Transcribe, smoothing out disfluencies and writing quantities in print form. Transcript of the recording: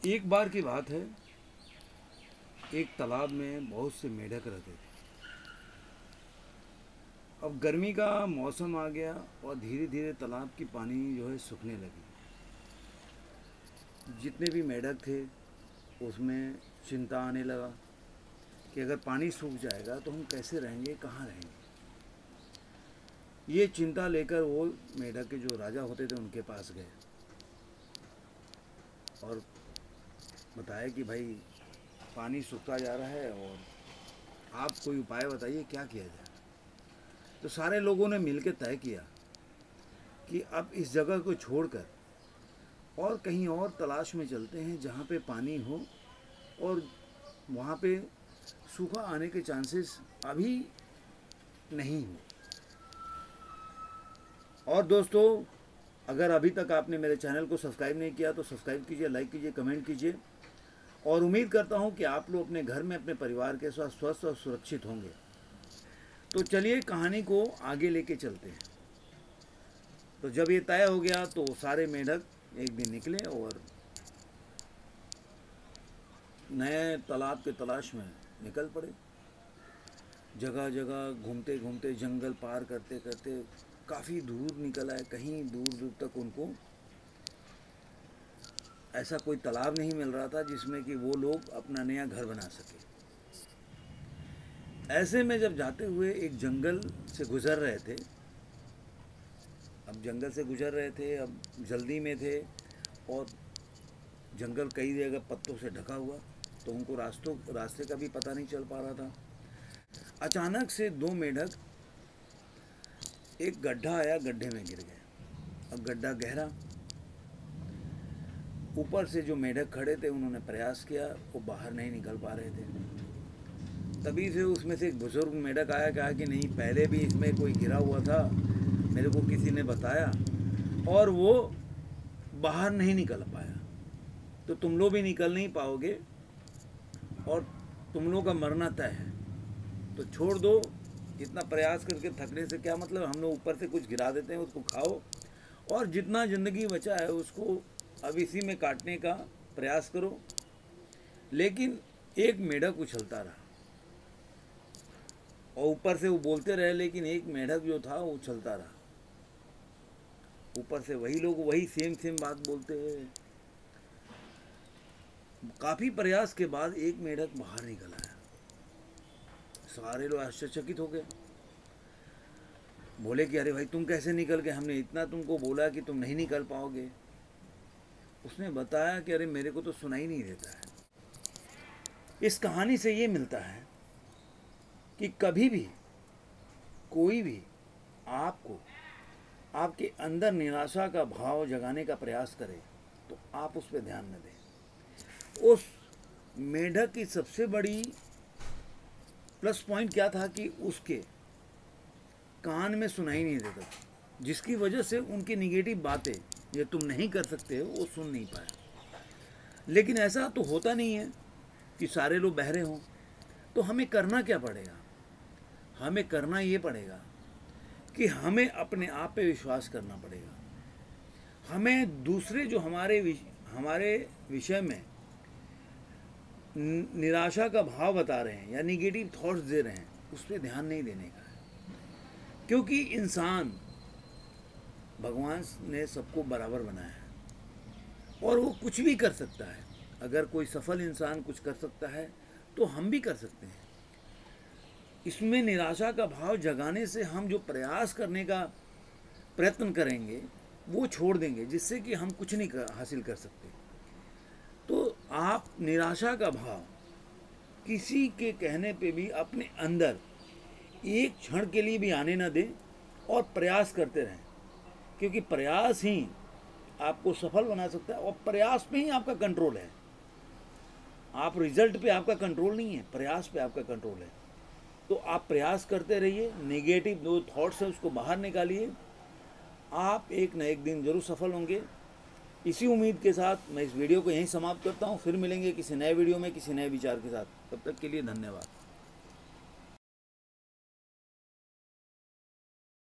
एक बार की बात है, एक तालाब में बहुत से मेढक रहते थे। अब गर्मी का मौसम आ गया और धीरे धीरे तालाब की पानी जो है सूखने लगी। जितने भी मेढक थे उसमें चिंता आने लगा कि अगर पानी सूख जाएगा तो हम कैसे रहेंगे, कहाँ रहेंगे। ये चिंता लेकर वो मेढक के जो राजा होते थे उनके पास गए और बताया कि भाई पानी सूखता जा रहा है और आप कोई उपाय बताइए, क्या किया जाए। तो सारे लोगों ने मिलकर तय किया कि अब इस जगह को छोड़कर और कहीं और तलाश में चलते हैं जहाँ पे पानी हो और वहाँ पे सूखा आने के चांसेस अभी नहीं हो। और दोस्तों, अगर अभी तक आपने मेरे चैनल को सब्सक्राइब नहीं किया तो सब्सक्राइब कीजिए, लाइक कीजिए, कमेंट कीजिए और उम्मीद करता हूँ कि आप लोग अपने घर में अपने परिवार के साथ स्वस्थ और सुरक्षित होंगे। तो चलिए कहानी को आगे लेके चलते हैं। तो जब ये तय हो गया तो सारे मेढक एक दिन निकले और नए तालाब के तलाश में निकल पड़े। जगह जगह घूमते घूमते, जंगल पार करते करते काफ़ी दूर निकल आए। कहीं दूर दूर तक उनको ऐसा कोई तालाब नहीं मिल रहा था जिसमें कि वो लोग अपना नया घर बना सके। ऐसे में जब जाते हुए एक जंगल से गुजर रहे थे, अब जंगल से गुजर रहे थे, अब जल्दी में थे और जंगल कई जगह पत्तों से ढका हुआ, तो उनको रास्ते का भी पता नहीं चल पा रहा था। अचानक से दो मेढक, एक गड्ढा आया, गड्ढे में गिर गए। अब गड्ढा गहरा, ऊपर से जो मेढक खड़े थे उन्होंने प्रयास किया, वो बाहर नहीं निकल पा रहे थे। तभी से उसमें से एक बुजुर्ग मेढक आया, कहा कि नहीं, पहले भी इसमें कोई गिरा हुआ था, मेरे को किसी ने बताया और वो बाहर नहीं निकल पाया, तो तुम लोग भी निकल नहीं पाओगे और तुम लोग का मरना तय है। तो छोड़ दो, इतना प्रयास करके थकने से क्या मतलब, हम लोग ऊपर से कुछ गिरा देते हैं, उसको खाओ और जितना ज़िंदगी बचा है उसको अब इसी में काटने का प्रयास करो। लेकिन एक मेढक उछलता रहा और ऊपर से वो बोलते रहे, लेकिन एक मेढक जो था वो उछलता रहा। ऊपर से वही लोग वही सेम बात बोलते हैं। काफ़ी प्रयास के बाद एक मेढक बाहर निकल आया। सारे लोग आश्चर्यचकित हो गए, बोले कि अरे भाई तुम कैसे निकल गए, हमने इतना तुमको बोला कि तुम नहीं निकल पाओगे। उसने बताया कि अरे मेरे को तो सुनाई नहीं देता है। इस कहानी से ये मिलता है कि कभी भी कोई भी आपको आपके अंदर निराशा का भाव जगाने का प्रयास करे तो आप उस पर ध्यान न दें। उस मेढक की सबसे बड़ी प्लस पॉइंट क्या था कि उसके कान में सुनाई नहीं देता, जिसकी वजह से उनकी निगेटिव बातें ये तुम नहीं कर सकते हो वो सुन नहीं पाया। लेकिन ऐसा तो होता नहीं है कि सारे लोग बहरे हों। तो हमें करना क्या पड़ेगा? हमें करना ये पड़ेगा कि हमें अपने आप पे विश्वास करना पड़ेगा। हमें दूसरे जो हमारे विषय में निराशा का भाव बता रहे हैं या निगेटिव थॉट्स दे रहे हैं, उस पर ध्यान नहीं देने का है। क्योंकि इंसान, भगवान ने सबको बराबर बनाया है और वो कुछ भी कर सकता है। अगर कोई सफल इंसान कुछ कर सकता है तो हम भी कर सकते हैं। इसमें निराशा का भाव जगाने से हम जो प्रयास करने का प्रयत्न करेंगे वो छोड़ देंगे, जिससे कि हम कुछ नहीं हासिल कर सकते। तो आप निराशा का भाव किसी के कहने पे भी अपने अंदर एक क्षण के लिए भी आने ना दें और प्रयास करते रहें, क्योंकि प्रयास ही आपको सफल बना सकता है और प्रयास पे ही आपका कंट्रोल है। आप रिजल्ट पे आपका कंट्रोल नहीं है, प्रयास पे आपका कंट्रोल है। तो आप प्रयास करते रहिए, नेगेटिव जो थॉट्स है उसको बाहर निकालिए, आप एक न एक दिन जरूर सफल होंगे। इसी उम्मीद के साथ मैं इस वीडियो को यहीं समाप्त करता हूँ। फिर मिलेंगे किसी नए वीडियो में किसी नए विचार के साथ। तब तक के लिए धन्यवाद।